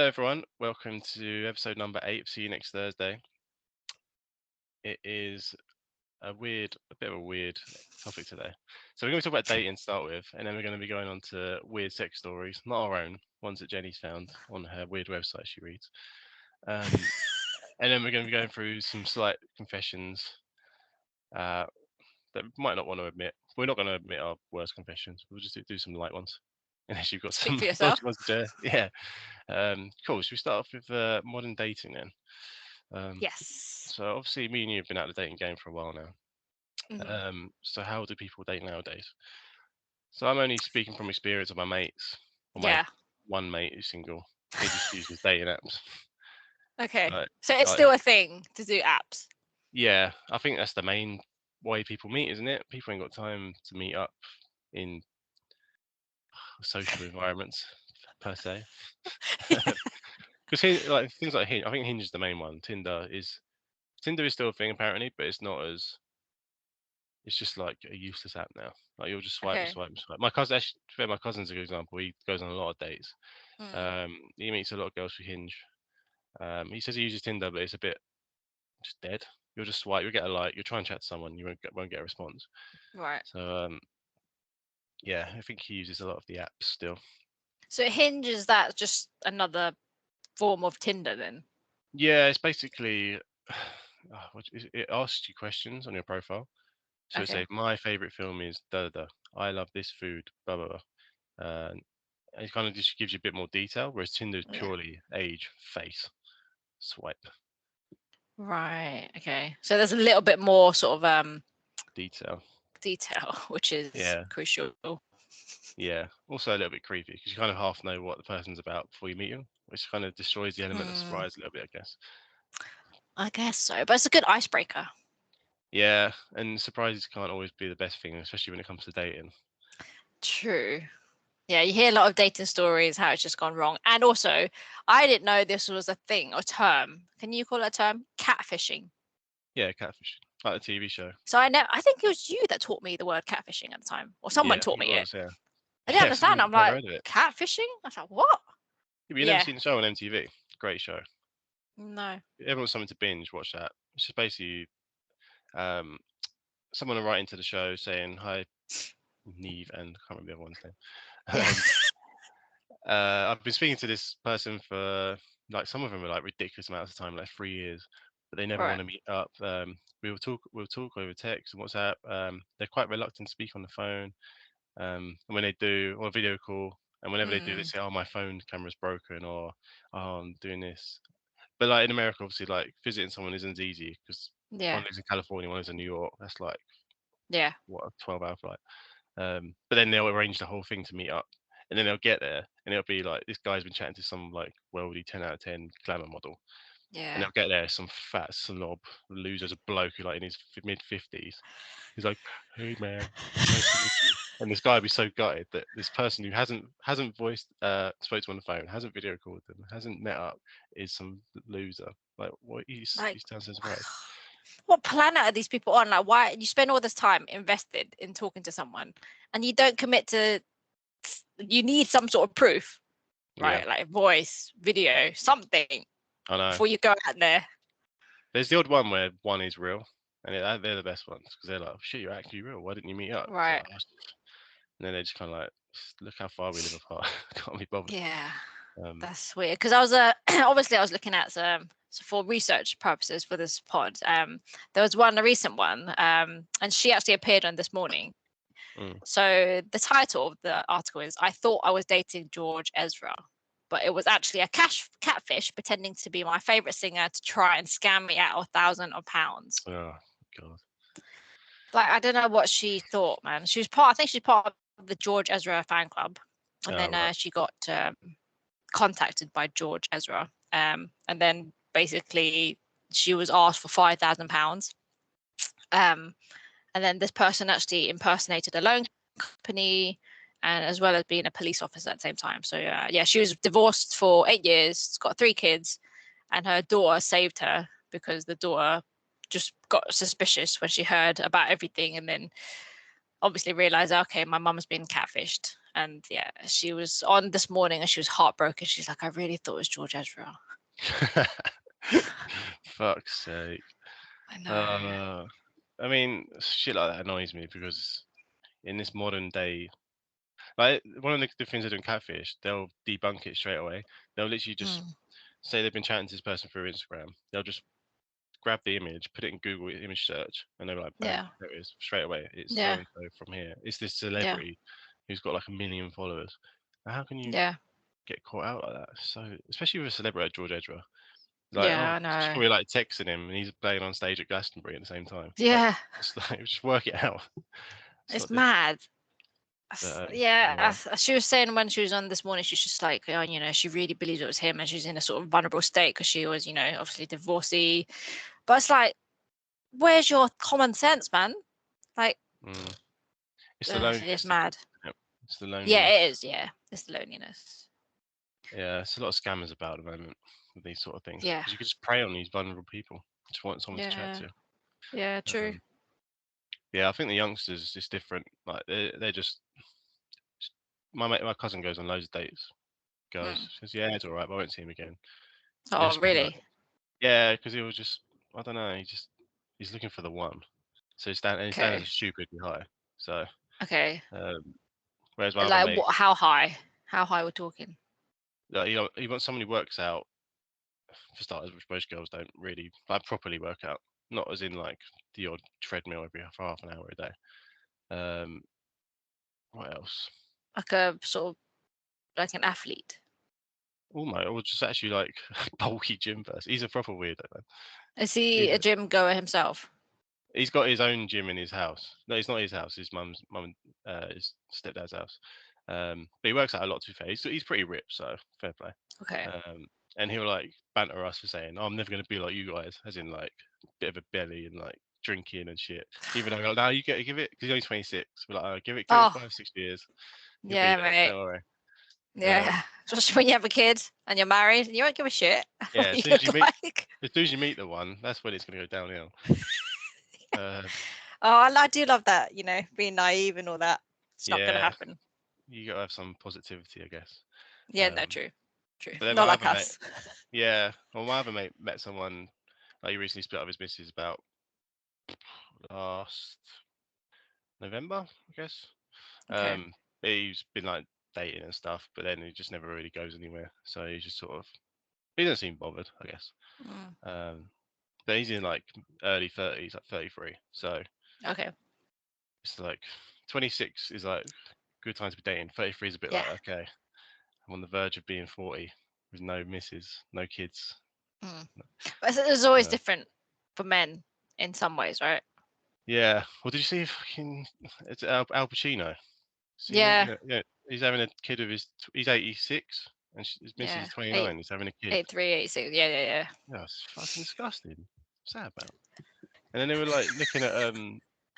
Hello, everyone. Welcome to episode number 8. See you next Thursday. It is a bit of a weird topic today. So we're going to talk about dating to start with, and then we're going to be going on to weird sex stories, not our own, ones that Jenny's found on her weird website she reads. And then we're going to be going through some slight confessions that we might not want to admit. We're not going to admit our worst confessions. We'll just do some light ones. Unless you've got Speak some for yourself. dodgy ones to share. Yeah. Cool. Should we start off with modern dating then? Yes. So obviously, me and you have been out of the dating game for a while now. Mhm. So how do people date nowadays? So I'm only speaking from experience of my mates, or my Yeah. one mate who's single. He just uses dating apps. Okay. Like, So it's like, still a thing to do apps. yeah, I think that's the main way people meet, isn't it? People ain't got time to meet up in social environments per se. Because like things like Hinge, I think Hinge is the main one. Tinder is still a thing apparently, but it's not as it's just like a useless app now. Like you'll just swipe and Okay. swipe and swipe. My cousin, actually, to be fair, my cousin's a good example. He goes on a lot of dates. Mm. He meets a lot of girls through Hinge. He says he uses Tinder, but it's a bit just dead. You'll just swipe, you'll get a like, you'll try and chat to someone, you won't get a response. Right. So yeah, I think he uses a lot of the apps still. So Hinge, is that just another form of Tinder then? Yeah, it's basically it asks you questions on your profile. So it Okay. say my favorite film is da da da. I love this food, blah blah blah. Uh, it kind of just gives you a bit more detail, whereas Tinder is Yeah. purely age, face, swipe, Right. Okay. So there's a little bit more sort of detail. detail, which is Yeah, crucial. yeah. Also a little bit creepy because you kind of half know what the person's about before you meet them, which kind of destroys the element of Mm, surprise a little bit, I guess. I guess so, but it's a good icebreaker. Yeah, and surprises can't always be the best thing, especially when it comes to dating. True. Yeah, you hear a lot of dating stories, how it's just gone wrong. And also, I didn't know this was a thing or term. Can you call it a term? Catfishing. Yeah, catfish, like the TV show. So I think it was you that taught me the word catfishing at the time, or someone Yeah, taught it me it. was. Yeah, I didn't yes, understand. you've I'm never like, heard of it. catfishing? I was like, what? Have you never Yeah. seen the show on MTV? Great show. No. Everyone's something to binge. Watch that. It's just basically um, someone will write into the show saying, "Hi, Neve," and I can't remember the other one's name. Yeah. Um, I've been speaking to this person for like some of them are like ridiculous amounts of time, like 3 years, but they never want Right. to meet up. We'll talk over text and WhatsApp. They're quite reluctant to speak on the phone. And when they do, or video call, and whenever they do, they Mm, say, "Oh, my phone camera's broken," or "Oh, I'm doing this." But like in America, obviously, like visiting someone isn't as easy because one yeah. lives in California, one lives in New York. That's like Yeah. what, a 12-hour flight. But then they'll arrange the whole thing to meet up, and then they'll get there, and it'll be like this guy's been chatting to some like worldy 10 out of 10 glamour model, and Yeah. they'll get there, some fat snob loser, a bloke who like in his mid 50s. He's like, "Hey man, nice to meet you." And this guy would be so gutted that this person who hasn't voiced spoke to him on the phone, hasn't video called them, hasn't met up, is some loser. Like what Like, he's down so surprised. what planet are these people on? Like, why you spend all this time invested in talking to someone and you don't commit to, you need some sort of proof, Yeah, right? Like voice, video, something I know. before you go out there. There's the odd one where one is real, and they're the best ones because they're like, "Oh, shit, you're actually real. Why didn't you meet up?" It's like, Right. "Oh, and then they just kind of like, look how far we live apart. Can't be bothered. Yeah. Um, That's weird because I was obviously I was looking at some so for research purposes for this pod. There was a recent one, and she actually appeared on This Morning. mm, So the title of the article is "I thought I was dating George Ezra, but it was actually a catfish pretending to be my favorite singer to try and scam me out of thousands of pounds." oh god, Like I don't know what she thought, man. She was part. I think she's part of the George Ezra fan club, and oh then right, she got contacted by George Ezra. And then basically she was asked for £5,000. Um, and then this person actually impersonated a loan company and as well as being a police officer at the same time. So yeah, she was divorced for 8 years, got 3 kids, and her daughter saved her because the daughter just got suspicious when she heard about everything and then obviously realized, okay, my mum's been catfished. And yeah, she was on this morning and she was heartbroken. She's like, I really thought it was George Ezra. Fuck's sake. I know. I mean, shit like that annoys me because in this modern day, like one of the things they do in catfish, they'll debunk it straight away. They'll literally just Mm, say they've been chatting to this person through Instagram. They'll just grab the image, put it in Google image search, and they're like, bang, yeah. there it is, straight away. It's so Yeah. and so from here. It's this Yeah. celebrity who's got like 1 million followers. Now, how can you Yeah. get caught out like that? So, especially with a celebrity like George Ezra, like, oh, Yeah. I she's know. probably like texting him, and he's playing on stage at Glastonbury at the same time. Like, Yeah. it's like just work it out. It's It's not difficult. mad. But Yeah, anyway, she was saying when she was on this morning, she's just like, oh, she really believes it was him, and she's in a sort of vulnerable state because she was, obviously divorcee. But it's like, where's your common sense, man? Like, mm, it's the it's loneliness. mad. Yep, it's the Yeah, loneliness. it is. Yeah, it's the loneliness. Yeah, it's a lot of scammers about at the moment with these sort of things Yeah, because you can just prey on these vulnerable people. Just want someone to chat yeah, to. yeah. True. Um, yeah, I think the youngsters is different. Like they're just my cousin goes on loads of dates. Girls Mm. says, yeah, it's all right, but I won't see him again. He'll Oh, spend like, really? yeah, because he was just, I don't know, he's looking for the one. So his standards Okay. are stupidly high. So Okay. um, whereas my other Like, mate, what? How high? How high we're talking? like, he wants someone who works out for starters, which most girls don't really like properly work out. Not as in like the odd treadmill every half an hour a day. Um, what else? Like a sort of like an athlete. Almost, or just actually like bulky gym person. He's a proper weirdo, man. Is he He's a gym goer himself? He's got his own gym in his house. No, it's not his house. His his stepdad's house. But he works out a lot. To be fair, he's pretty ripped, so fair play. Okay. And he'll like banter us for saying, "Oh, I'm never going to be like you guys," as in like bit of a belly and like drinking and shit. Even though we're like, no, you give it because he's only 26. We're like, oh, give it Oh, 5 6 years. You'll be yeah, there. mate. Don't worry. Yeah. Just when you have a kid and you're married, you won't give a shit what Yeah, you look like. as soon as you meet the one, that's when it's going to go downhill. Uh, Oh, I do love that, being naive and all that. It's not going to yeah, happen. you got to have some positivity, I guess. Yeah, no, Um, true. True. but then Not my like other mate, us. yeah, well, my other mate met someone like he recently split up his missus about last November, I guess. Okay. But he's been like dating and stuff, but then he just never really goes anywhere. So he's just sort of he doesn't seem bothered, I guess. Mm, Um, but he's in like early 30s, like 33. So okay. it's like 26 is like good time to be dating. 33 is a bit Yeah. like okay, I'm on the verge of being 40 with no missus, no kids. Mm. But it's always Uh, different for men in some ways, right? yeah. Well, did you see fucking it's Al Pacino? See him? Yeah. Yeah, yeah. He's having a kid of his. He's 86, and his missus Yeah. is 29. He's having a kid. 8'3", 8'6". Yeah, yeah, yeah. Yeah, it's fucking disgusting. What's that about? And then they were like looking at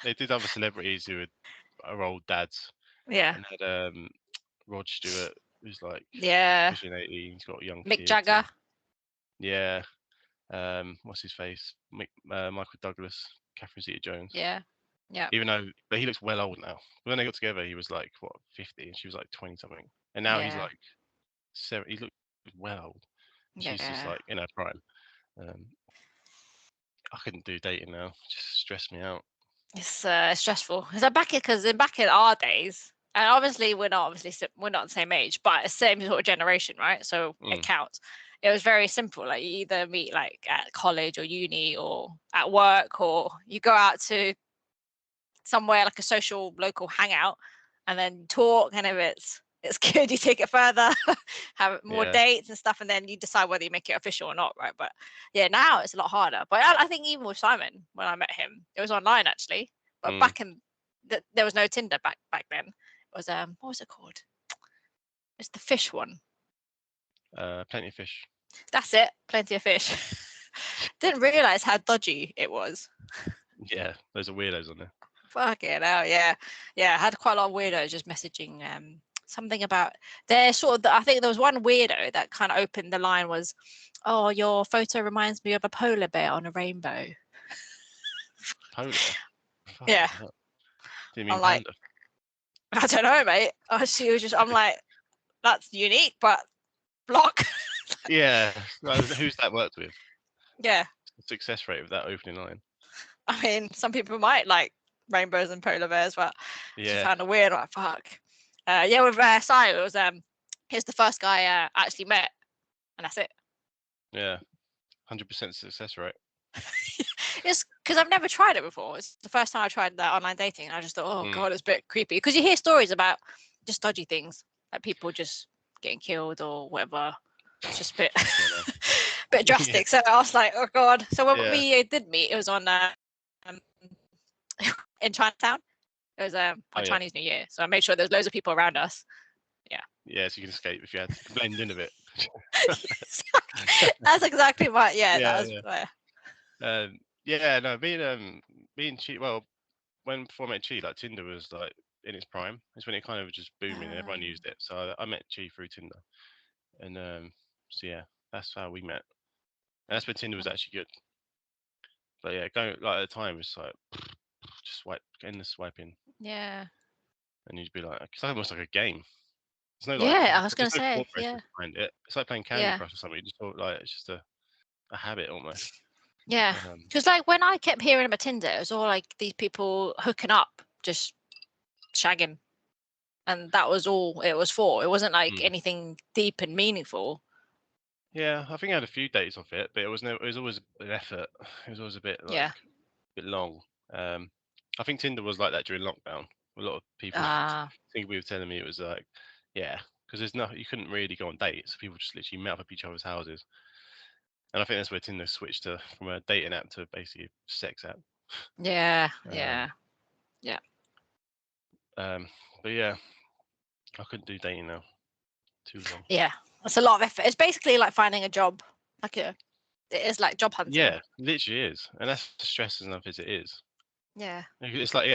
they did other celebrities who are old dads, Yeah. and had Rod Stewart, who's like Yeah. pushing 80. He's got young Mick kids, Jagger. and yeah, what's his face? Michael Douglas, Catherine Zeta-Jones. Yeah. Yeah. Even though, but he looks well old now. When they got together, he was like what 50, and she was like 20 something, and now he's Yeah. like 7. He looks well old. She's just Yeah. like in her prime. Um, I couldn't do dating now. It just stressed me out. It's stressful. Is that back in our days, and obviously we're not the same age, but it's the same sort of generation, right? So it Mm, counts. It was very simple. Like you either meet like at college or uni or at work, or you go out to somewhere like a social local hangout, and then talk. And if it's good, you take it further, have more yeah. dates and stuff, and then you decide whether you make it official or not, right? But yeah, now it's a lot harder. But I think even with Simon, when I met him, it was online actually. But Mm, back in there was no Tinder back then. It was what was it called? It's the fish one. plenty of fish. That's it. Plenty of fish. Didn't realize how dodgy it was. Yeah, those are weirdos on there. Fucking hell, yeah. Yeah, I had quite a lot of weirdos just messaging something about they're sort of I think there was one weirdo that kind of opened the line was, oh, your photo reminds me of a polar bear on a rainbow. Polar. Yeah. Fucking hell. Didn't I'm mean like, panda. I don't know, mate. She was just, I'm like, that's unique, but block. Yeah. Like, who's that worked with? Yeah. Success rate of that opening line. I mean, some people might like rainbows and polar bears, but she Yeah. found a weird, like, fuck. Yeah, with Sai, it was he's the first guy I actually met, and that's it. Yeah. 100% success rate. It's because I've never tried it before. It's the first time I tried that online dating, and I just thought, oh god, it's a bit creepy. Because you hear stories about just dodgy things, like people just getting killed or whatever. It's just a bit, bit drastic. So I was like, oh god. So when we did meet, it was on in Chinatown. It was on Chinese New Year, so I made sure there's loads of people around us. Yeah. Yeah, so you can escape if you had to blend in a bit. That's exactly right. Yeah, Yeah, that was. Yeah, no, being Chi. Well, when before I met Chi, like Tinder was like in its prime. It's when it kind of was just booming and everyone used it. So I met Chi through Tinder, and so yeah, that's how we met. And that's when Tinder was actually good. But yeah, going like at the time it's like just swipe, endless swiping, Yeah. and you'd be like, it's almost like a game. There's no like, Yeah, I was gonna there's no say, thought yeah. process behind it. It's like playing Candy Yeah. Crush or something. You just thought like it's just a habit almost. Yeah, because like when I kept hearing about Tinder, it was all like these people hooking up, just shagging, and that was all it was for. It wasn't like anything deep and meaningful. Yeah, I think I had a few dates off it, but it was always an effort. It was always a bit like a bit long. I think Tinder was like that during lockdown. A lot of people think we were telling me it was like, yeah, because there's no, you couldn't really go on dates. People just literally met up at each other's houses. And I think that's where Tinder switched from a dating app to basically a sex app. Yeah, yeah. But yeah, I couldn't do dating now. Too long. Yeah, that's a lot of effort. It's basically like finding a job. It is like job hunting. Yeah, literally is, and that's stressful enough as it is. Yeah. It's like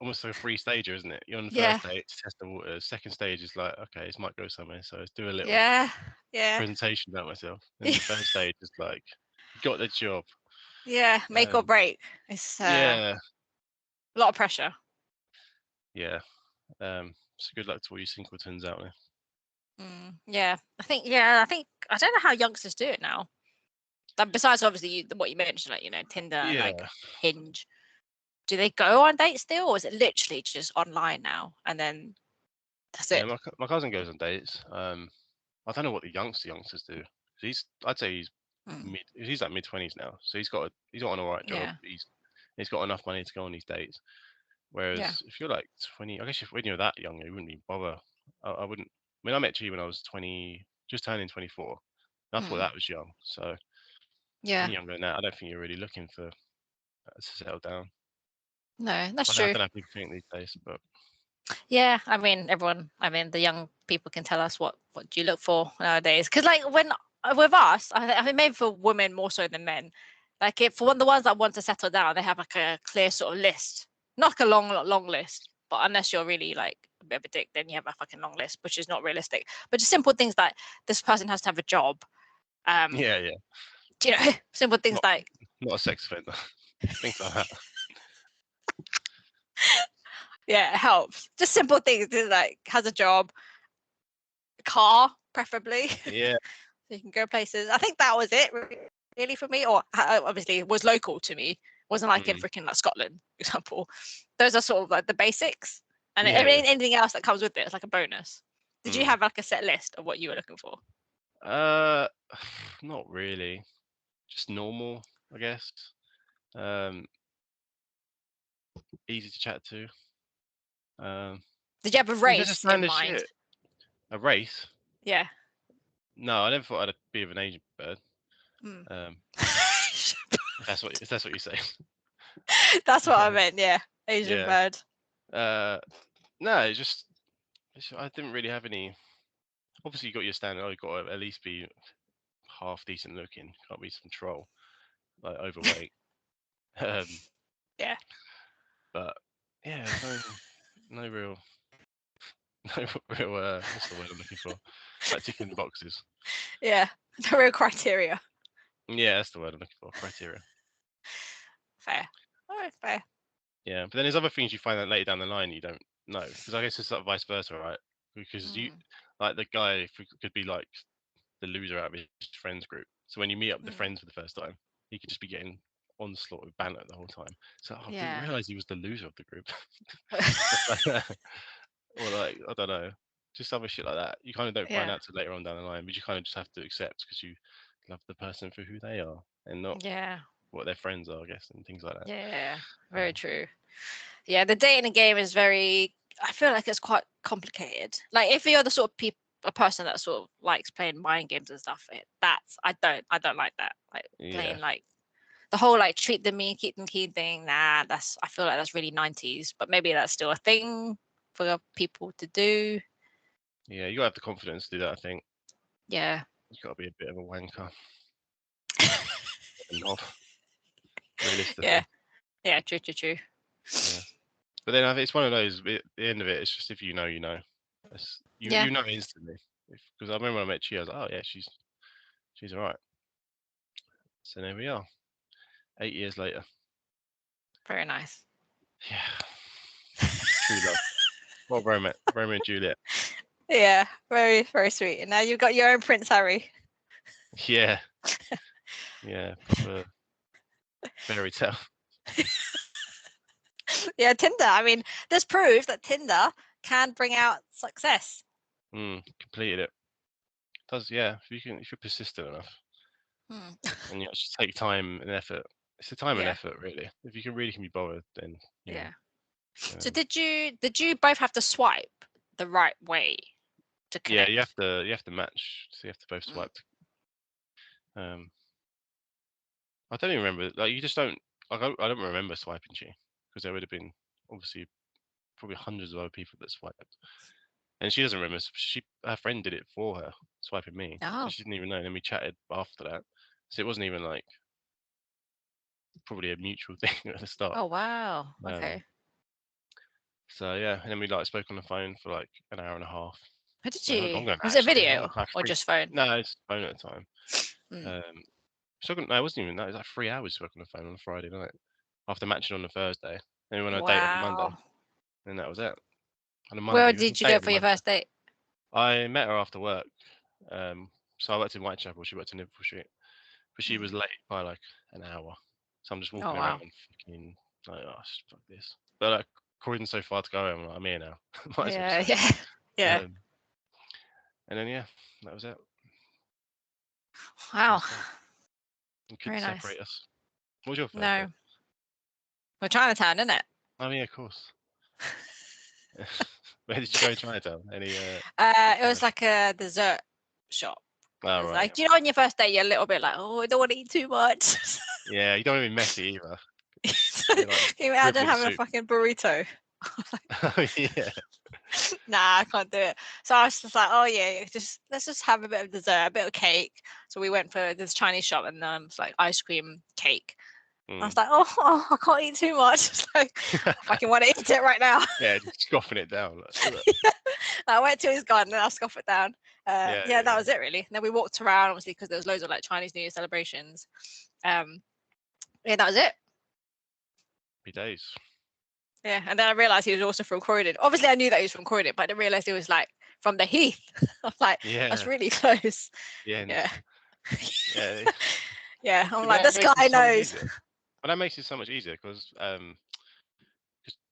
almost like a free stager, isn't it? You're on the first date to test the waters. Second stage is like, okay, this might go somewhere, so let's do a little presentation about myself. And the third stage is like, got the job. Yeah, make or break. It's a lot of pressure. Yeah. So good luck to all you singletons out there. Yeah, I think I don't know how youngsters do it now. Besides, obviously, what you mentioned, like Tinder, like Hinge. Do they go on dates still, or is it literally just online now and then that's it? Yeah, my cousin goes on dates. I don't know what the youngsters do. I'd say he's like mid-20s now, so he's got an alright job. He's got enough money to go on these dates. Whereas if you're like 20, I guess when you're that young, you wouldn't even bother. I wouldn't. I mean, I met G when I was 20, just turning 24. And I thought that was young. So any younger than that, I don't think you're really looking to settle down. No, that's I true. don't know how people think these days, but yeah, I mean, the young people can tell us what do you look for nowadays? Because like when with us, I think maybe for women more so than men, like if for the ones that want to settle down, they have like a clear sort of list, not like a long list, but unless you're really like a bit of a dick, then you have a fucking long list, which is not realistic. But just simple things like this person has to have a job. yeah, you know, simple things like not a sex offender, things like that. Yeah, it helps. Just simple things like has a job, car, preferably. Yeah. So you can go places. I think that was it really for me. Or obviously it was local to me. It wasn't like in freaking like Scotland, for example. Those are sort of like the basics. And anything else that comes with it is like a bonus. Did you have like a set list of what you were looking for? Not really. Just normal, I guess. Easy to chat to. Did you have a race in mind? Shit. A race? Yeah. No, I never thought I'd be of an Asian bird. If that's what you say. That's what I meant. Yeah, Asian bird. No, I didn't really have any. Obviously, you got your standard. Oh, you got to at least be half decent looking. Can't be some troll, like overweight. Yeah. But yeah, no real. No real. What's the word I'm looking for? Like ticking boxes. Yeah, no real criteria. Yeah, that's the word I'm looking for. Criteria. Fair. All right, fair. Yeah, but then there's other things you find out later down the line you don't know, because I guess it's like vice versa, right? Because you Mm, like the guy could be like the loser out of his friends group. So when you meet up with the friends mm, for the first time, he could just be getting onslaught with banter the whole time. So I didn't yeah. realize he was the loser of the group. Stuff like that. Or like I don't know, just other shit like that. You kind of don't find Yeah. out till later on down the line, but you kind of just have to accept because you love the person for who they are and not Yeah. what their friends are, I guess, and things like that. Yeah. Very Um, true. Yeah, the dating game is very. I feel like it's quite complicated. Like if you're the sort of a person that sort of likes playing mind games and stuff, that's I don't like that. Like yeah, playing like the whole like treat them mean, keep them keen thing. Nah, I feel like that's really 90s, but maybe that's still a thing for people to do. yeah, you gotta have the confidence to do that. I think Yeah. you gotta be a bit of a wanker, and not realistically. Yeah. Yeah. True. True. True. Yeah, but then it's one of those. At the end of it, it's just if you know, you know. Yeah. You know instantly. Because I remember when I met Chi, I was like, oh yeah, she's alright. So there we are. 8 years later. Very nice. Yeah, true love. What Romeo and Juliet. Yeah. Very very sweet. And now you've got your own Prince Harry. Yeah, yeah, proper fairy tale. Yeah. Tinder. I mean, this proves that Tinder can bring out success. Completed it. Does yeah? If you're persistent enough Hmm. and you actually take time and effort, it's the time and Yeah. effort really. If you can really can be bothered, then you know. Yeah. So Um, did you both have to swipe the right way to yeah, connect? you have to match. So you have to both Mm. swipe. Um, I don't even remember. Like you just don't. I don't remember swiping Chi because there would have been obviously probably hundreds of other people that swiped, and she doesn't remember. Her friend did it for her, swiping me, so Oh. she didn't even know. And then we chatted after that, so it wasn't even like probably a mutual thing at the start. Oh wow. Um, Okay. so yeah, and then we like spoke on the phone for like an hour and a half. How did Well, you? I'm going Was back it actually. I'm video like, like or three. just phone? No, it's phone at the time. Mm. Um, no, it wasn't even that. It was like 3 hours spoke on the phone on a Friday night after matching on the Thursday. Then we went on a date on the Monday, Wow. and that was it. On a Where Monday, we went on did a you date go on the for your Monday. first date? I met her after work. So I worked in Whitechapel. She worked in Liverpool Street, but she Mm. was late by like an hour. So I'm just Oh walking around, wow. fucking like, oh, fuck this. But like, according so far to go, I'm here now. Might as well Yeah. stay. Yeah. Yeah. Um, and then yeah, that was it. Wow. First date. You couldn't Very nice. separate us. What was your first date? No, we're Chinatown, isn't it? Oh yeah, of course. Where did you go in Chinatown? Any It was recommend? like a dessert shop. Oh It was right, like, do you know on your first date you're a little bit like, oh, I don't want to eat too much. yeah. You don't want to be messy either. Can You're like you imagine dribbling having a soup. fucking burrito? Oh yeah, Nah, I can't do it. So I was just like, oh yeah, just let's just have a bit of dessert, a bit of cake. So we went for this Chinese shop and it's like ice cream cake. I was mm. like, oh, I can't eat too much. It's like I fucking want to eat it right now. Yeah, just scoffing it down. Like, ugh. I went to his garden and I scoffed it down. Yeah, Yeah, yeah, that yeah. was it really. And then we walked around obviously because there was loads of like Chinese New Year celebrations. Um, yeah, that was it. Happy days. Yeah, and then I realised he was also from Croydon. Obviously, I knew that he was from Croydon, but I didn't realise he was like from the Heath. I'm like, that's Yeah, really close. the end. Yeah, Yeah, yeah. I'm but like, that this makes it guy so much knows. easier. But that makes it so much easier because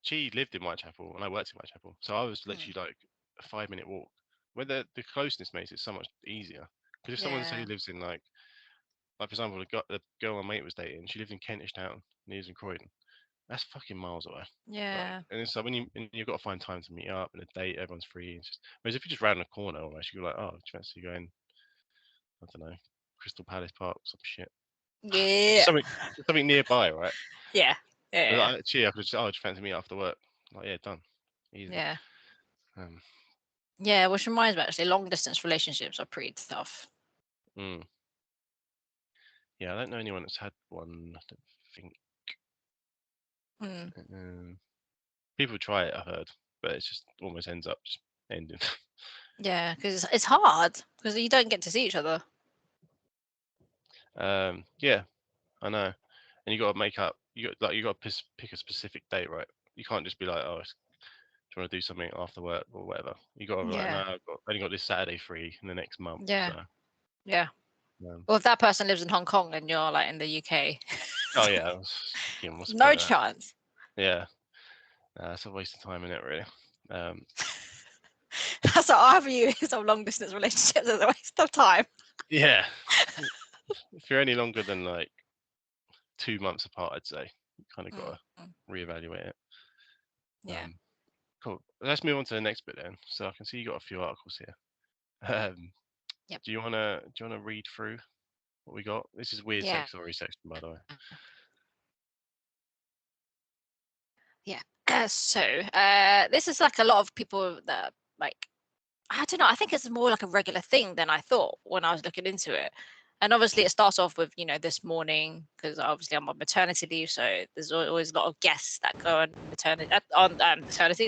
she lived in Whitechapel and I worked in Whitechapel, so I was Mm, literally like a 5 minute walk. Where the closeness makes it so much easier. Because if someone say yeah, lives in like for example, the girl my mate was dating, she lived in Kentish Town, and he was in Croydon. That's fucking miles away. Like, yeah, and it's like when you've got to find time to meet up and a date, everyone's free. It's just, whereas if you're just round the corner, almost you're like, oh, do you fancy going? I don't know, Crystal Palace Park, some shit, just yeah, something nearby, right? yeah, But yeah, actually, I could just, oh, do you fancy me after work? Like, yeah, done, easy. yeah, Um, yeah. Which reminds me, actually, long distance relationships are pretty tough. mm, yeah, I don't know anyone that's had one. I don't think. Mm, Um, people try it, I've heard, but it just almost ends up just ending. yeah, because it's hard because you don't get to see each other. Yeah, I know, and you got to make up. you got to pick a specific date, right? You can't just be like, oh, do you want to do something after work or whatever? You got to be like, no, Yeah. I've only got this Saturday free in the next month. Yeah. So, Yeah. um, Well, if that person lives in Hong Kong and you're like in the UK, oh yeah, I was thinking, what's the no point of that? chance. Yeah, it's a waste of time in it, really. That's what I view some long distance relationships as a waste of time. Yeah, if you're any longer than like 2 months apart, I'd say you kind of got to Mm. reevaluate it. Yeah. Cool. Let's move on to the next bit then. So I can see you got a few articles here. Um, Yep. do you wanna read through what we got? This is weird Yeah. sex story section, by the way. Yeah. So this is like a lot of people that like, I don't know. I think it's more like a regular thing than I thought when I was looking into it. And obviously, it starts off with this morning, because obviously I'm on maternity leave, so there's always a lot of guests that go on maternity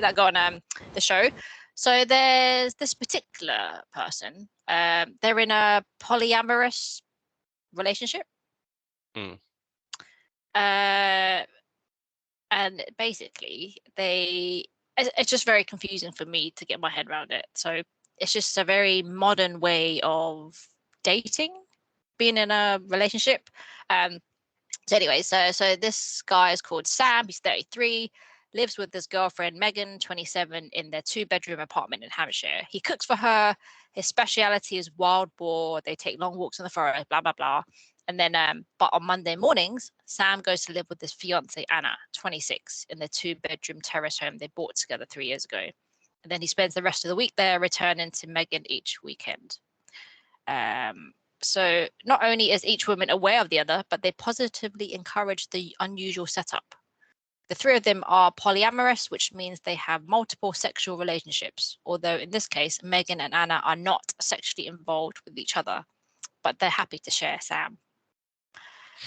that go on the show. So there's this particular person. They're in a polyamorous relationship. Mm. And basically it's just very confusing for me to get my head around it. So it's just a very modern way of dating, being in a relationship. So anyway, so this guy is called Sam. He's 33, lives with his girlfriend Megan, 27, in their 2-bedroom apartment in Hampshire. He cooks for her. His speciality is wild boar. They take long walks in the forest, blah blah blah. And then, but on Monday mornings, Sam goes to live with his fiance Anna, 26, in their 2-bedroom terrace home they bought together 3 years ago. And then he spends the rest of the week there, returning to Megan each weekend. So not only is each woman aware of the other, but they positively encourage the unusual setup. The three of them are polyamorous, which means they have multiple sexual relationships, although in this case, Megan and Anna are not sexually involved with each other, but they're happy to share Sam.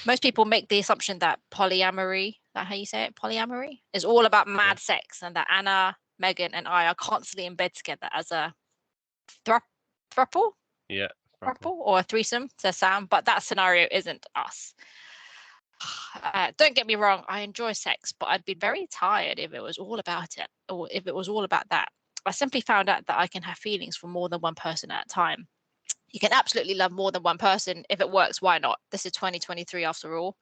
Most people make the assumption that polyamory, is that how you say it? Polyamory is all about mad sex, and that Anna, Megan, and I are constantly in bed together as a throuple. Yeah. Or a threesome, says Sam, but that scenario isn't us. Don't get me wrong, I enjoy sex, but I'd be very tired if it was all about it, or if it was all about that. I simply found out that I can have feelings for more than one person at a time. You can absolutely love more than one person. If it works, why not? This is 2023 after all.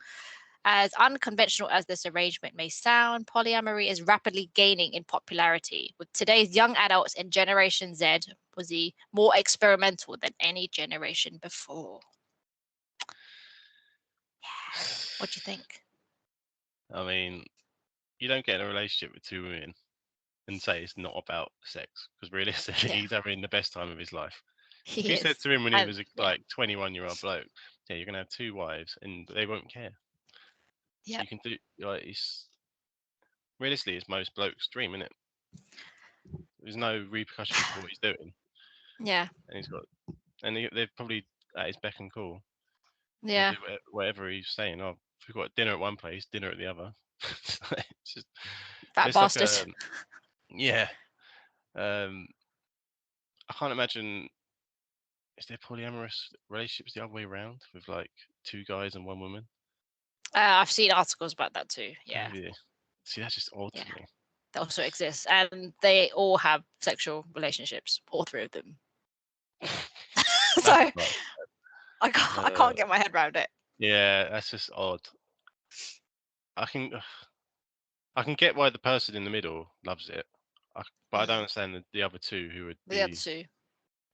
As unconventional as this arrangement may sound, polyamory is rapidly gaining in popularity, with today's young adults in Generation Z was the more experimental than any generation before. Yeah. What do you think? I mean, you don't get in a relationship with 2 women and say it's not about sex, because realistically, Yeah. he's having the best time of his life. If He you is. said to him when he was Yeah. like 21-year-old bloke, yeah, you're gonna have 2 wives and they won't care. Yeah. You can do like it's realistically it's most blokes' dream, isn't it? There's no repercussions for what he's doing, Yeah. and they're probably at his beck and call. They'll Yeah. do whatever he's saying. Oh, if we've got dinner at one place, dinner at the other. It's just, Fat it's like bastard. yeah. Um, I can't imagine. Is there polyamorous relationships the other way around with like 2 guys and 1 woman? I've seen articles about that too. Yeah. Have you? See, that's just odd Yeah. to me. That also exists. And they all have sexual relationships, all three of them. So That's like, I can't get my head around it. yeah, that's just odd. I can I can get why the person in the middle loves it, but I don't understand the other 2 who would The other be two.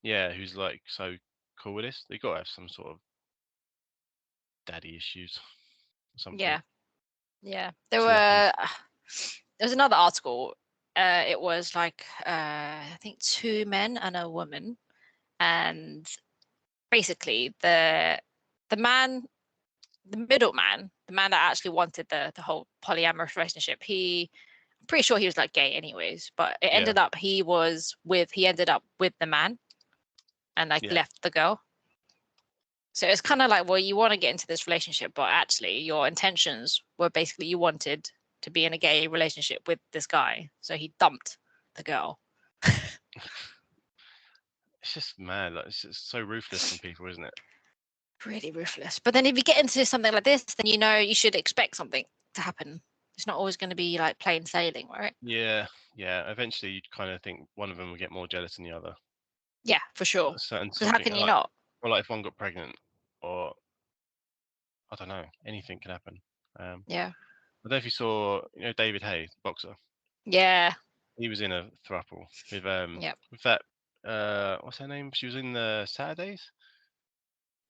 who's like so cool with this. They got to have some sort of daddy issues or something. Yeah. Yeah. There Too happy. were there was another article. It was like I think 2 men and a woman, and basically the man, the middleman, the man that actually wanted the whole polyamorous relationship, I'm pretty sure he was like gay anyways, but it Yeah, ended up he ended up with the man and like yeah. left the girl. So it's kind of like, well, you want to get into this relationship, but actually your intentions were basically you wanted to be in a gay relationship with this guy. So he dumped the girl. It's just mad. Like, it's just so ruthless from people, isn't it? Really ruthless. But then if you get into something like this, then you know you should expect something. to happen. It's not always going to be like plain sailing, right? Yeah, yeah. Eventually, you'd kind of think one of them would get more jealous than the other. Yeah, for sure. Certain Because how something can you like, not? or like if one got pregnant, or I don't know, anything can happen. Yeah. I don't know if you saw, David Hay, boxer. Yeah. He was in a throuple Yep. with that what's her name? She was in the Saturdays.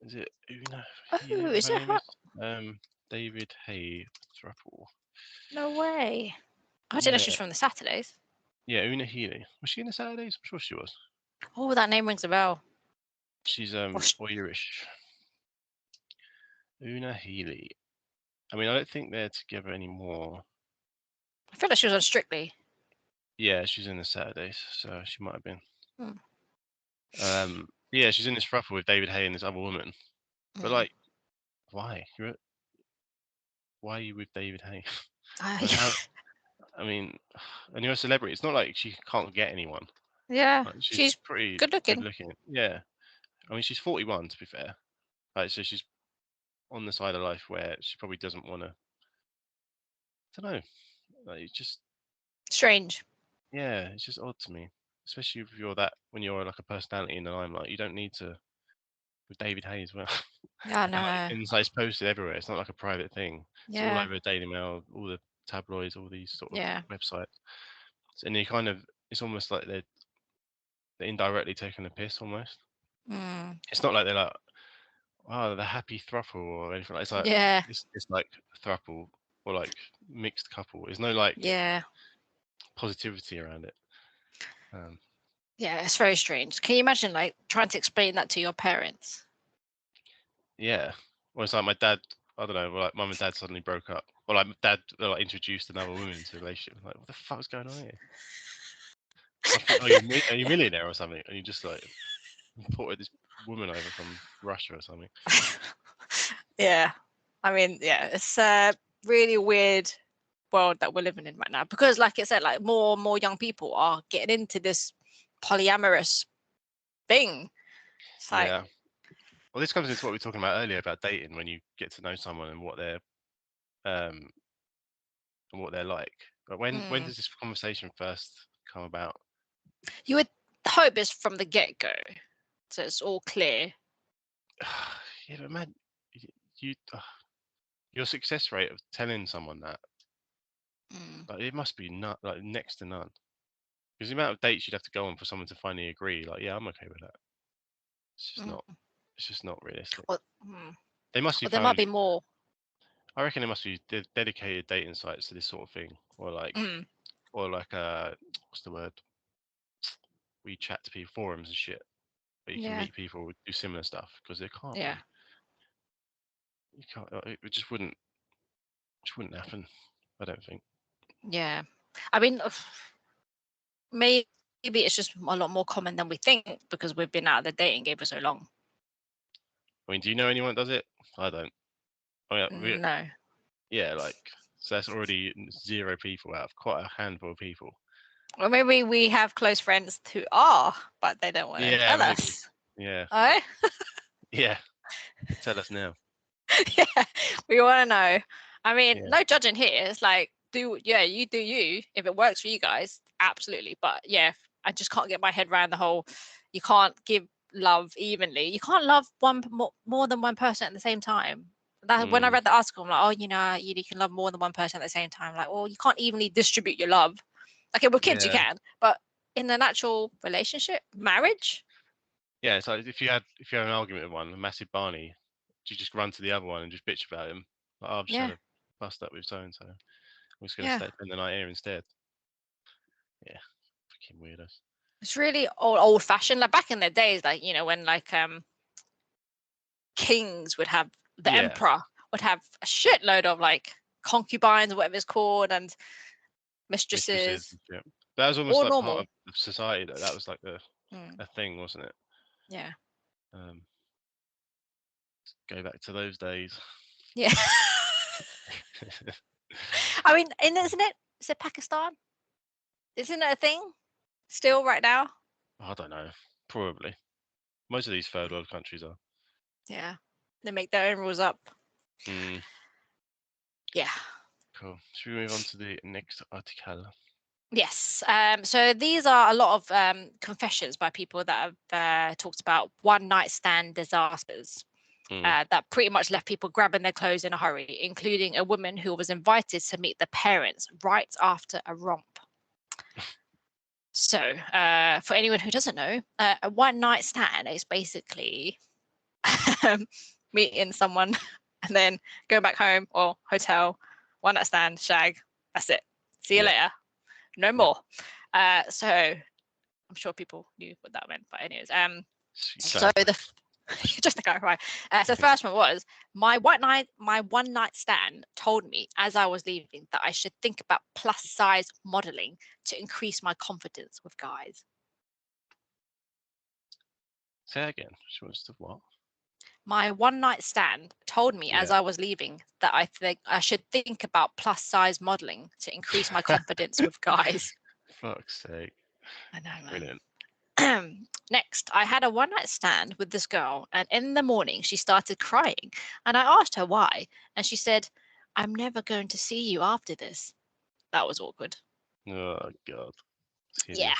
Is it Una Oh, Healy? What is her it name her? is? David Hay throuple. No way. I didn't know she was Yeah, from the Saturdays. yeah, Una Healy. Was she in the Saturdays? I'm sure she was. Oh, that name rings a bell. She's Or Irish. Una Healy. I mean, I don't think they're together anymore. I feel like she was on Strictly. Yeah, she's in the Saturdays, so she might have been. Hmm. Yeah, she's in this throuple with David Hay and this other woman. But Mm. like, why? Why are you with David Hay? Uh, Like, how? I mean, and you're a celebrity. It's not like she can't get anyone. yeah, Like, she's she's pretty good good looking. looking. Yeah, I mean, she's 41 to be fair. Like, so she's on the side of life where she probably doesn't want to. I don't know. Like, it's just, Strange. yeah, it's just odd to me, especially if you're that when you're like a personality in the limelight. You don't need to with David Hay as well. Yeah, And, like, no. and it's posted everywhere. It's not like a private thing. It's all Yeah. over the Daily Mail, all the tabloids, all these sort of Yeah. websites. And you kind of, it's almost like they're indirectly taking a piss almost. Mm. It's not like they're like, oh, the happy throuple or anything. It's like Yeah. it's like throuple or like mixed couple. There's no like Yeah. positivity around it. Um, Yeah. It's very strange. Can you imagine like trying to explain that to your parents? yeah. Well, it's like my dad. I don't know. Well, like mum and dad suddenly broke up. Or like dad like introduced another woman into a relationship. Like, what the fuck's going on here? I think, are you a millionaire or something? And you just like imported this woman over from Russia or something. Yeah. I mean, yeah, it's a really weird world that we're living in right now because, like I said, like more and more young people are getting into this polyamorous thing. It's like, Yeah. Well, this comes into what we were talking about earlier about dating when you get to know someone and um what they're like. But when mm, does this conversation first come about? you would hope it's from the get go, so it's all clear. Yeah, but man, you your success rate of telling someone that Mm, like, it must be not like next to none. Because the amount of dates you'd have to go on for someone to finally agree, like, yeah, I'm okay with that. It's just mm. not. It's just not realistic. Or, mm. They must be Or there might found. be more. I reckon there must be dedicated dating sites to this sort of thing, Mm, or like what's the word? Where you chat to people, forums and shit, where you can yeah, meet people who do similar stuff. Because there can't yeah, be. You can't. It just wouldn't happen. I don't think. yeah. I mean, maybe it's just a lot more common than we think because we've been out of the dating game for so long. I mean, do you know anyone that does it? I don't. I mean, No. yeah, like so that's already 0 people out of quite a handful of people. Or maybe we have close friends who are, but they don't want to Yeah, tell maybe. us. Yeah, Oh, yeah. Tell us now. yeah, we want to know. I mean, Yeah, no judging here. It's like, you do you. If it works for you guys, absolutely. But yeah, I just can't get my head around the whole. You can't give love evenly. You can't love more than one person at the same time. That when I mm, read the article, I'm like, oh, you can love more than one person at the same time. Like, well, you can't evenly distribute your love. Okay, with kids you yeah, can, but in an actual relationship, marriage, yeah. It's like if you have an argument with one, a massive Barney, do you just run to the other one and just bitch about him? Like, oh, I've just had yeah, a bust up with so and so. I'm just gonna yeah. spend the night here instead. Yeah, fucking weirdos. It's really old fashioned. Like back in the days, like when like kings would have the Yeah, emperor would have a shitload of like concubines or whatever it's called and mistresses mistresses, and shit. That was almost all like part normal. of society though. That was like Mm, a thing, wasn't it? yeah, Um, go back to those days. yeah. I mean, isn't it? Is it Pakistan? Isn't it a thing still right now? I don't know. Probably. Most of these third world countries are. Yeah, they make their own rules up. Mm, Yeah, Cool. Should we move on to the next article? Yes. So these are a lot of confessions by people that have talked about one night stand disasters Mm. that pretty much left people grabbing their clothes in a hurry, including a woman who was invited to meet the parents right after a romp. So, for anyone who doesn't know, a one night stand is basically meeting someone and then going back home or hotel, one night stand, shag. That's it. See you Yeah. later. No more. So I'm sure people knew what that meant. But anyways, so Clarify. just to clarify, so the first one was my one night stand told me as I was leaving that I should think about plus size modeling to increase my confidence with guys. Say that again. She wants to what? My one night stand told me as Yeah. I was leaving that I think I should think about plus size modeling to increase my confidence with guys. Fuck's sake. I know, man. Brilliant. Next, I had a one night stand with this girl, and in the morning she started crying. And I asked her why, and she said, I'm never going to see you after this. That was awkward. Oh God. It's Yeah.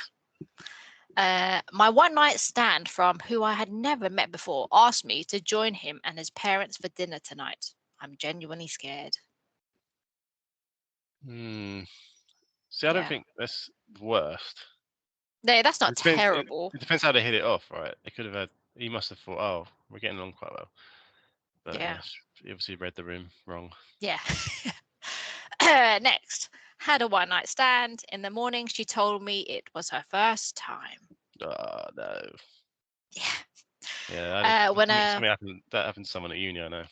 hideous. My one night stand from who I had never met before asked me to join him and his parents for dinner tonight. I'm genuinely scared. Hmm. See, I don't Yeah. think that's the worst. No, that's not It depends. terrible. It depends how they hit it off, right? They could have had. He must have thought, oh, we're getting along quite well. But Yeah. yes, he obviously read the room wrong. Yeah. Next, had a one night stand. In the morning, she told me it was her first time. Oh no. Yeah. Yeah, that When something happened. That happened to someone at uni. I know.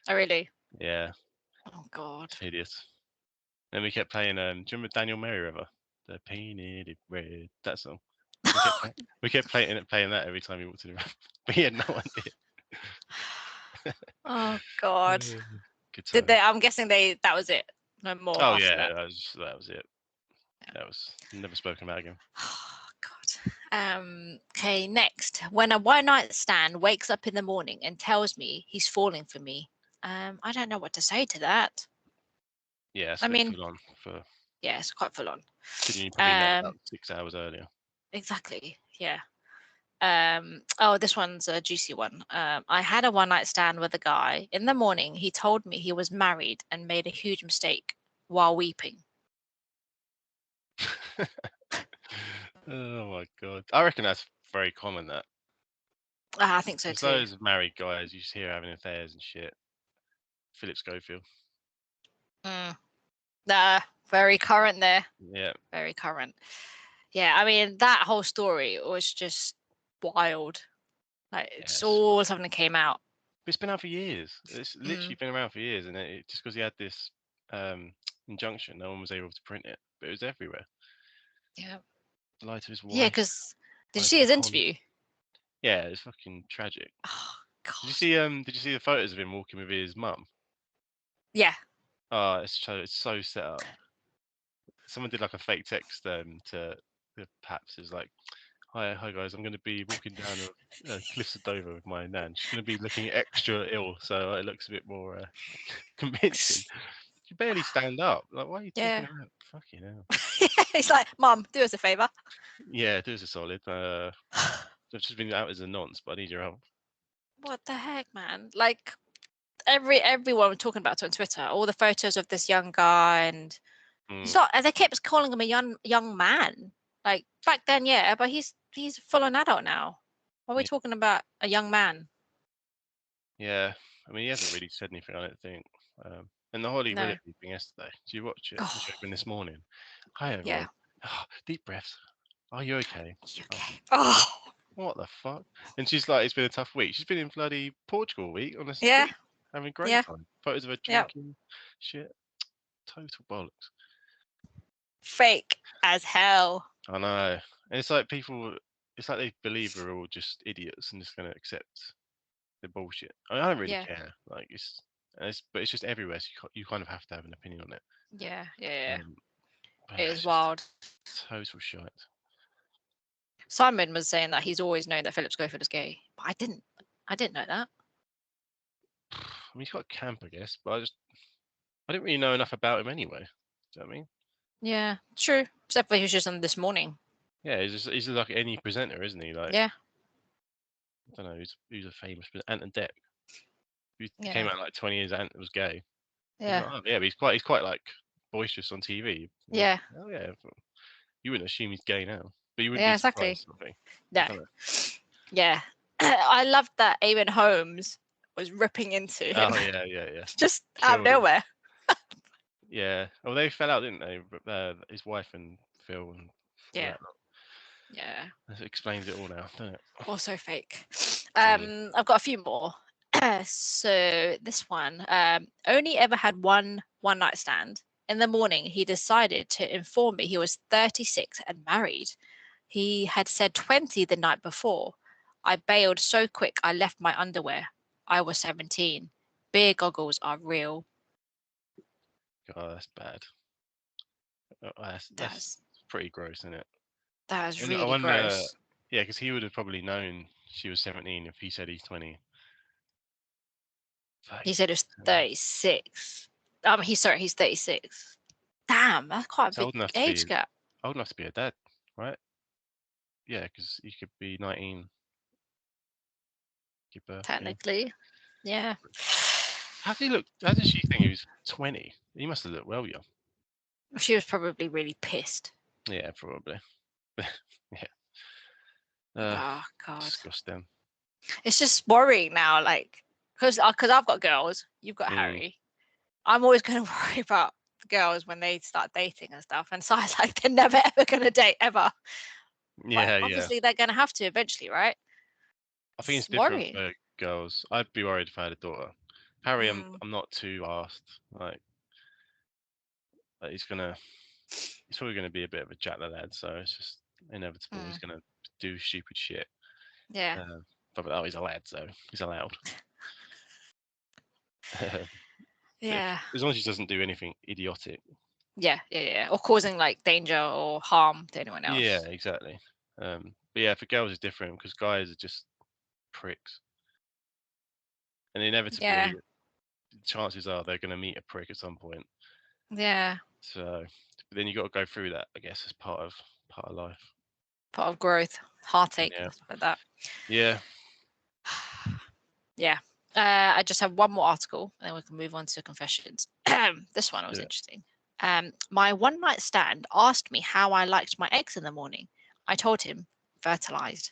oh really? Yeah, Oh God. it's hideous. Then we kept playing. Do you remember Daniel Merriweather? The painted it red. That song. We kept playing that every time he walked in the room. But he had no idea. Oh God. Good Did times. they? I'm guessing that was it. No more Oh after yeah, that. that was it. That was never spoken about again. Oh God. Okay. Next, when a one night stand wakes up in the morning and tells me he's falling for me, I don't know what to say to that. Yeah, it's I a bit mean, full on for yeah, it's quite full on. considering you probably met about Um, 6 hours earlier. exactly. Yeah. Oh, this one's a juicy one. I had a one night stand with a guy. In the morning, he told me he was married and made a huge mistake while weeping. Oh my god. I reckon that's very common that. I think so There's too. loads of married guys you just hear having affairs and shit. Philip Schofield. Mm. Nah, very current there. Yeah. Very current. Yeah, I mean that whole story was just wild. Like it's Yes. all something that came out. But it's been out for years. It's Mm. literally been around for years, and just because he had this injunction, no one was able to print it, but it was everywhere. Yeah. Lied to his Yeah, wife, because did you lied see to a his colleague. interview? Yeah, it's fucking tragic. Oh Did you God. see Did you see the photos of him walking with his mum? Yeah. Oh, it's so set up. Someone did like a fake text to the Paps. It was like, hi guys, I'm going to be walking down the cliffs of Dover with my nan. She's going to be looking extra ill, so it looks a bit more convincing. You barely stand up. Like, why are you taking Yeah. her out? Fucking hell. He's like, Mum, do us a favor. Yeah, do us a solid. I've just been out as a nonce, but I need your help. What the heck, man? Like everyone was talking about it on Twitter. All the photos of this young guy, and he's Mm, not. And they kept calling him a young man. Like back then, yeah, but he's full on adult now. Why are we yeah, talking about a young man? yeah. I mean, he hasn't really said anything, I don't think. And the Holly No. Willoughby thing yesterday. Did you watch it? It Oh, opened this morning. Hi yeah. everyone. Deep breaths. Are you okay? You Oh, okay? yeah. Oh, What the fuck? And she's like, it's been a tough week. She's been in bloody Portugal all week on a yeah, cruise, having a great yeah, time. Photos of her yeah. drinking, shit. Total bollocks. Fake as hell. I know. And it's like people, it's like they believe we're all just idiots and just going to accept the bullshit. I mean, I don't really Yeah, care. Like, but it's just everywhere. So you kind of have to have an opinion on it. yeah, yeah, yeah. Um, but It it's is just wild. total shite. Simon was saying that he's always known that Philip Schofield is gay, but I didn't. I didn't know that. I mean, he's got camp, I guess, but I didn't really know enough about him anyway. Do you know what I mean? Yeah, true. Except for he was just on This Morning. Yeah, he's like any presenter, isn't he? Like, Yeah, I don't know, who's a famous Ant and Dec, who came yeah, out like 20 years Ant was gay. I was yeah, like, oh, yeah, but he's quite like boisterous on TV. yeah, Oh yeah, you wouldn't assume he's gay now, but you wouldn't yeah, be exactly. surprised, sort of thing. I No, don't know. yeah. I loved that Eamon Holmes was ripping into him Oh yeah. just out of Killed him. nowhere. Yeah. Well, they fell out, didn't they? His wife and Phil and all Yeah, that lot. yeah. That explains it all now, doesn't it? Also fake. Yeah. I've got a few more. So this one, only ever had one night stand. In the morning, he decided to inform me he was 36 and married. He had said 20 the night before. I bailed so quick I left my underwear. I was 17. Beer goggles are real. God, that's bad. That's That's pretty gross, isn't it? that is I really wonder. gross. Yeah, because he would have probably known she was 17 if he said he's 20. He said it was 36. 36. He's 36. Damn, that's quite a It's big old enough to age be gap, a dad, right? Yeah, because you could be 19, give birth. Yeah. technically. Yeah. How did he look? How did she think he was 20? He must have looked well young. She was probably really pissed. Yeah, probably. Yeah. Oh God. Disgusting. It's just worrying now, like, because I've got girls, you've got Mm. Harry. I'm always going to worry about the girls when they start dating and stuff. And so I was like, they're never ever going to date ever. But Yeah. obviously they're going to have to eventually, right? I think it's It's different worrying. for girls. I'd be worried if I had a daughter. Harry, Mm, I'm not too asked. Like he's probably gonna be a bit of a jack the lad, so it's just inevitable. He's mm, gonna do stupid shit. yeah. But he's a lad, so he's allowed. Yeah. As long as he doesn't do anything idiotic. Yeah. Or causing like danger or harm to anyone Yeah, else. exactly. But yeah, for girls it's different because guys are just pricks, and Yeah. inevitably, chances are they're gonna meet a prick at some point. Yeah. So, but then you got to go through that, I guess, as part of life. Part of growth, heartache, Yeah, stuff like that. yeah, Yeah. I just have one more article, and then we can move on to confessions. This one was yeah. interesting. My one night stand asked me how I liked my eggs in the morning. I told him fertilized.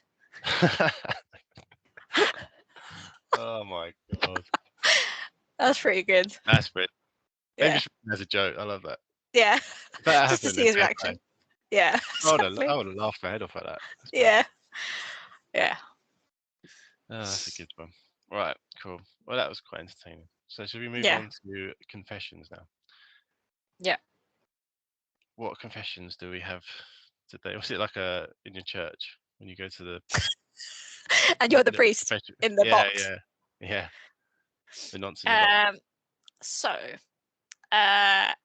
Oh my god, That's pretty good. that's great. Maybe Yeah. just as a joke. I love that. Yeah. If that Just to happened, see then his fair play. reaction. Yeah. I Exactly. would have laughed my head off at that. That's bad. Yeah. Yeah. Oh, that's a good one. Right, cool. Well, that was quite entertaining. So, should we move Yeah. on to confessions now? Yeah. What confessions do we have today? Was it like in your church when you go to the And you're the little priest confession? in the box. Yeah. The nonce in the box. So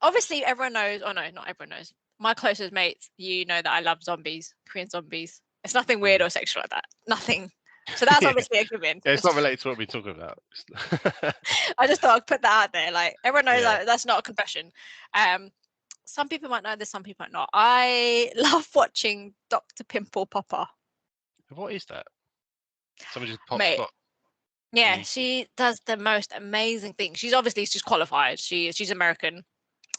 obviously everyone knows, oh no, not everyone knows. My closest mates, you know that I love zombies, Korean zombies. It's nothing weird Mm. or sexual like that. Nothing. So that's Yeah. obviously a given. Yeah, it's not related to what we're talking about. I just thought I'd put that out there. Like everyone knows Yeah. that that's not a confession. Um, some people might know this, some people might not. I love watching Dr. Pimple Popper. What is that? Someone just pops Mate, spot on yeah, YouTube. she does the most amazing thing. She's qualified. She's American.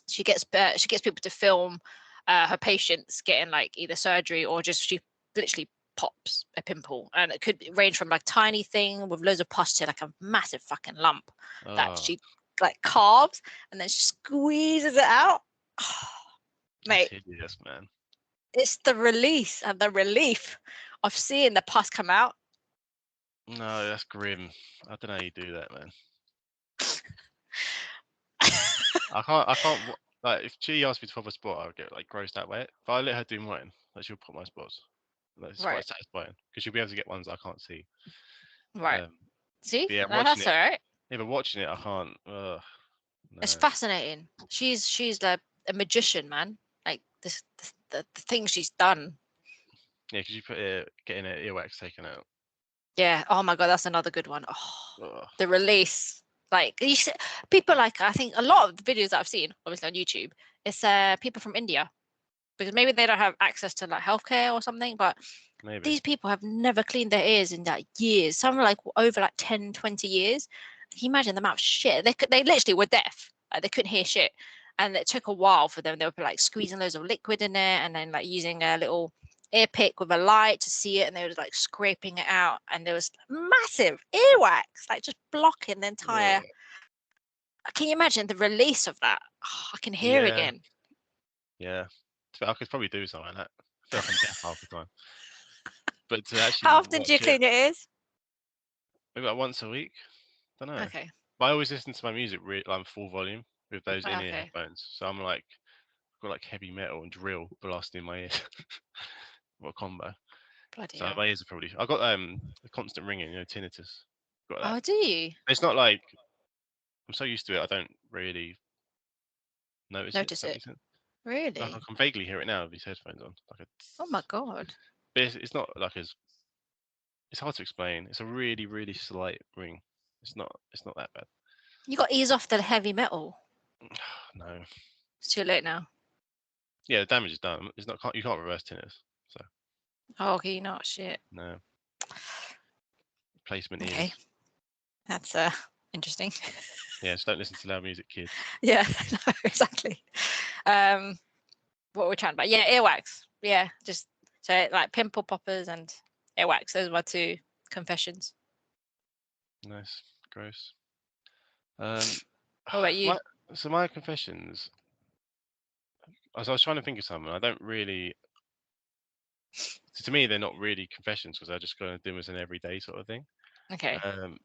She gets people to film her patients getting like either surgery or just she literally pops a pimple, and it could range from like tiny thing with loads of pus to like a massive fucking lump that Oh, she like carves and then she squeezes it out. that's Mate, hideous, man. it's the release and the relief of seeing the pus come out. No, that's grim. I don't know how you do that, man. I can't. Like, if she asked me to pop a spot, I would get like grossed out by it. But I let her do mine. Like, she'll pop my spots. Like, it's Right, quite satisfying because she'll be able to get ones I can't see. right. Um, See, but yeah, watching that's it. all right. Yeah, but watching it, I can't. Ugh, It's no. fascinating. She's like a magician, man. Like the things she's done. Yeah, because you getting an earwax taken out. Yeah. Oh my god, that's another good one. Oh, Ugh. the release. Like you see, people like I think a lot of the videos that I've seen, obviously on YouTube, it's people from India because maybe they don't have access to like healthcare or something, but Maybe. these people have never cleaned their ears in like years. Some are like over like 10, 20 years. Can you imagine the amount of shit? They literally were deaf. Like they couldn't hear shit. And it took a while for them. They were like squeezing loads of liquid in there and then like using a little ear pick with a light to see it. And they were like scraping it out. And there was massive earwax, like just blocking the entire. Ugh. Can you imagine the release of that? Oh, I can hear Yeah. again. Yeah. I could probably do something like that. I feel like I'm deaf half the time. But to actually How often do you watch it, clean your ears? maybe like once a week. Don't know. Okay. But I always listen to my music like full volume with those in-ear Okay. headphones. So I'm like got like heavy metal and drill blasting in my ears. What a combo. Bloody So hell. my ears are probably. I got a constant ringing, tinnitus. Got that. Oh, do you It's not like I'm so used to it. I don't really notice it. If notice that it? makes sense. Like I Really? can vaguely hear it now with these headphones on. Oh my God. But it's not like as. It's hard to explain. It's a really really slight ring. It's not that bad. You got to ease off the heavy metal. No. It's too late now. Yeah, the damage is done. It's not. You can't reverse tinnitus. So Oh, okay, not shit. no. Replacement Okay, ears. that's interesting. Yeah, just don't listen to loud music, kids. Yeah, no, exactly. What we're chatting about? Yeah, earwax. Yeah, just so like pimple poppers and earwax. Those are my two confessions. Nice. Gross. Um, What about you? my so my confessions. As I was trying to think of something, I don't really. So to me, they're not really confessions because I just kind of do as an everyday sort of thing. Okay. Um,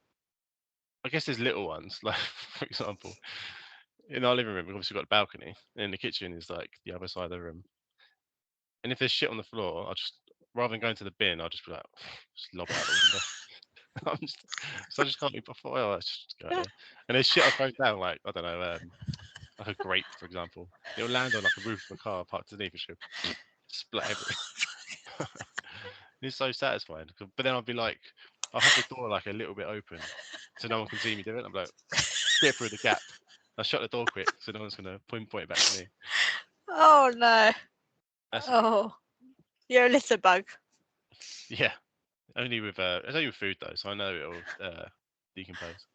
I guess there's little ones, like for example, in our living room, we've obviously got a balcony, and the kitchen is like the other side of the room. And if there's shit on the floor, I'll just rather than going to the bin, I'll just be like, just lob it out the window. So I just can't be before. Oh, let's just go here. And there's shit I throw down, like I don't know, like a grape, for example. It'll land on like a roof of a car parked underneath, and just go splat everywhere. It's so satisfying. But then I'll be like, I'll have the door like a little bit open, so no one can see me do it. I'm like, get through the gap. I shut the door quick, so no one's gonna pinpoint it back to me. Oh no. That's it. Oh, you're a litter bug. Yeah. Only with it's only with food though, so I know it'll decompose.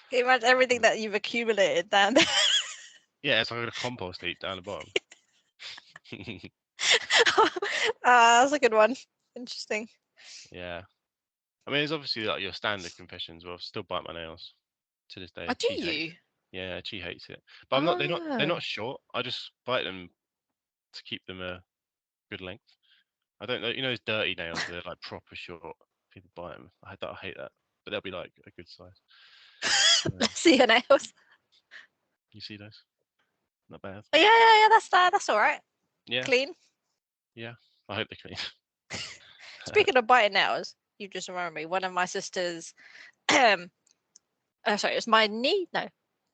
Can you imagine everything that you've accumulated down there? Yeah, it's like a compost heap down the bottom. That's a good one. Interesting. Yeah. I mean, it's obviously like your standard confessions. Well, I still bite my nails to this Oh, day. do She hates. you? Yeah, she hates it. But I'm not. They're not. They're Oh, not short. I just bite them to keep them a good length. I don't know. You know those dirty nails where they're like proper short. People bite them. I hate that. But they'll be like a good size. let's see your nails. You see those? Not bad. Oh, yeah. That's that. That's all right. Yeah. Clean. Yeah. I hope they're clean. Speaking of biting nails, you just remember me. One of my sisters, sorry, it was my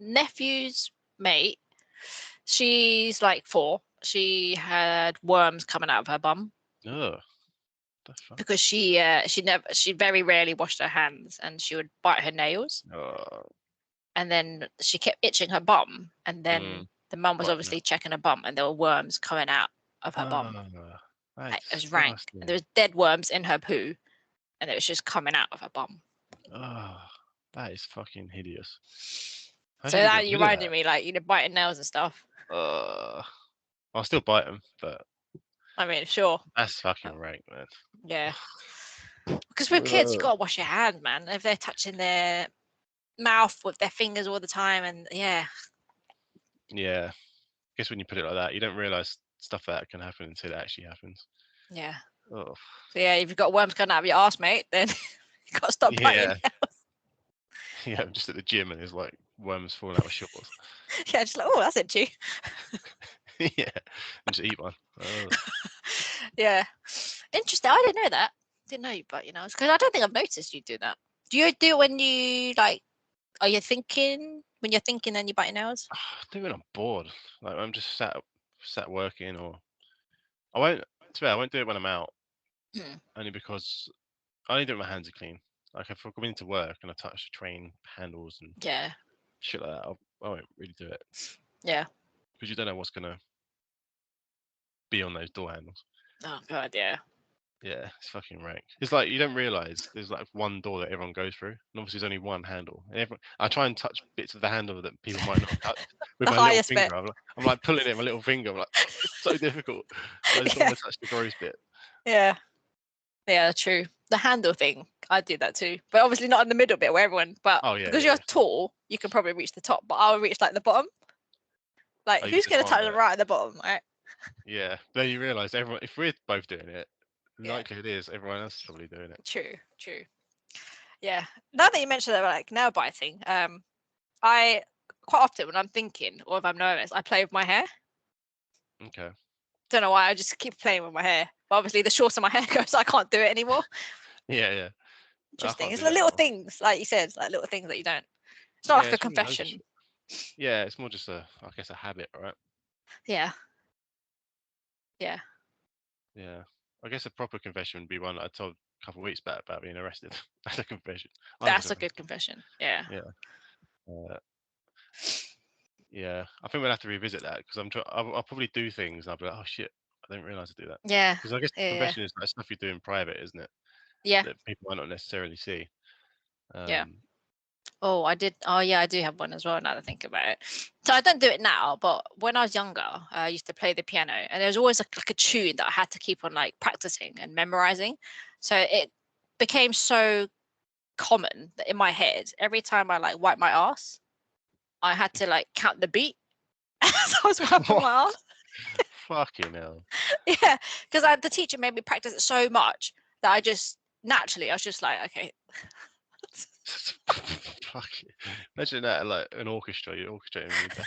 nephew's mate. She's like 4. She had worms coming out of her bum Ugh. The fuck. because she very rarely washed her hands and she would bite her nails Oh. and then she kept itching her bum and then Mm. the mum was Biting obviously that. checking her bum and there were worms coming out of her bum. Ah. That Like, is it was rank. And there disgusting. was dead worms in her poo and it was just coming out of her bum. Ah. That is fucking hideous. How So did you get that you rid of reminded that? me, like, biting nails and stuff. I'll still bite them, but I mean, sure. that's Uh, fucking rank, man. Yeah. Because with kids, you Ugh. gotta wash your hands, man. If they're touching their mouth with their fingers all the time, and yeah, Yeah. I guess when you put it like that, you don't realize stuff like that can happen until it actually happens. yeah. Oh. So yeah, if you've got worms coming out of your arse, mate, then you gotta stop biting. Yeah. Yeah. I'm just at the gym and there's like worms falling out of shorts. Yeah, just like, oh, that's itchy. Yeah. And just eat one. Oh. Yeah, interesting. I didn't know that. Didn't know you bite your nails because I don't think I've noticed you do that. Do you do it when you like? Are you thinking when you're thinking and you bite your nails? I do when I'm bored. Like I'm just sat working, or I won't. To be fair, I won't do it when I'm out, Hmm. only because I only do it when my hands are clean. Like if I'm going into work and I touch the train handles and Yeah. shit like that, I won't really do it Yeah. because you don't know what's gonna be on those door handles. Oh god, yeah. Yeah, it's fucking rank. It's like you don't realize there's like one door that everyone goes through, and obviously there's only one handle. And I try and touch bits of the handle that people might not touch with The my little highest bit. finger. I'm like pulling it with my little finger. I'm like, "Oh, it's so difficult. I just don't Yeah. want to touch the gross bit. Yeah. Yeah, true. The handle thing, I do that too. But obviously not in the middle bit where everyone, but Oh yeah, because yeah. you're tall, you can probably reach the top, but I'll reach like the bottom. Like Oh, you who's just gonna can't touch do the it. right at the bottom, right? Yeah. Then you realise everyone. If we're both doing it, the Yeah. likelihood is everyone else is probably doing it. True, true. Yeah. Now that you mentioned that like nail biting, I quite often when I'm thinking or if I'm nervous, I play with my hair. Okay. Don't know why, I just keep playing with my hair. But obviously the shorter my hair goes, I can't do it anymore. Yeah, yeah. I Interesting. can't It's do the that little now. things, like you said, it's like little things that you don't. It's not Yeah, like a it's really loads of confession. shit. Yeah, it's more just I guess, a habit, right? Yeah. Yeah. Yeah. I guess a proper confession would be one I told a couple of weeks back about being arrested. That's a confession. I was That's a good arrested. confession. Yeah. Yeah. Uh, yeah. I think we'll have to revisit that because I'll probably do things and I'll be like, oh shit, I didn't realize I do that. Yeah. Because I guess Yeah. confession is like stuff you do in private, isn't it? Yeah. That people might not necessarily see. Yeah. Um, Oh, I did. Oh, yeah, I do have one as well. Now that I think about it, so I don't do it now. But when I was younger, I used to play the piano, and there was always like a tune that I had to keep on like practicing and memorizing. So it became so common that in my head, every time I like wipe my ass, I had to like count the beat as I was wiping what? my ass. Fucking hell. Yeah, because the teacher made me practice it so much that I just naturally I was just like, okay. Fuck it. Imagine that like an orchestra, you're orchestrating with that.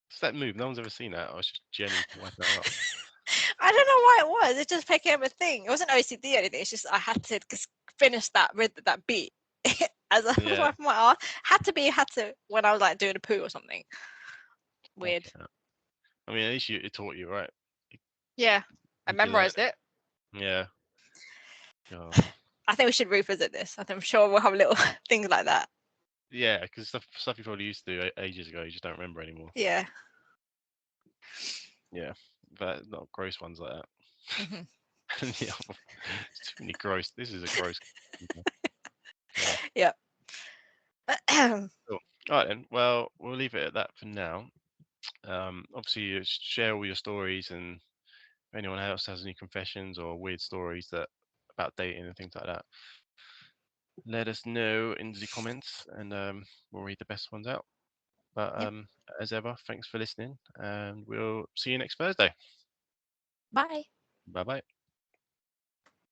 It's that move. No one's ever seen that. I was just Jenny wiping her ass. I don't know why it was. It just became a thing. It wasn't OCD or anything. It's just I had to finish that that beat as I was Yeah. wiping my ass. Had to when I was like doing a poo or something. Weird. Fucking hell. I mean, at least it taught you, right? Yeah, I You learn memorized it. it. Yeah. God. I think we should revisit this. I'm sure we'll have little things like that. Yeah, because stuff you probably used to do ages ago, you just don't remember anymore. Yeah. Yeah, but not gross ones like that. Hmm. Yeah, it's too many gross. This is a gross. Yeah. Yeah. Cool. All right then. Well, we'll leave it at that for now. Obviously, you share all your stories, and if anyone else has any confessions or weird stories that about dating and things like that, let us know in the comments, and we'll read the best ones out. But Yep. as ever, thanks for listening, and we'll see you next Thursday. Bye. Bye bye.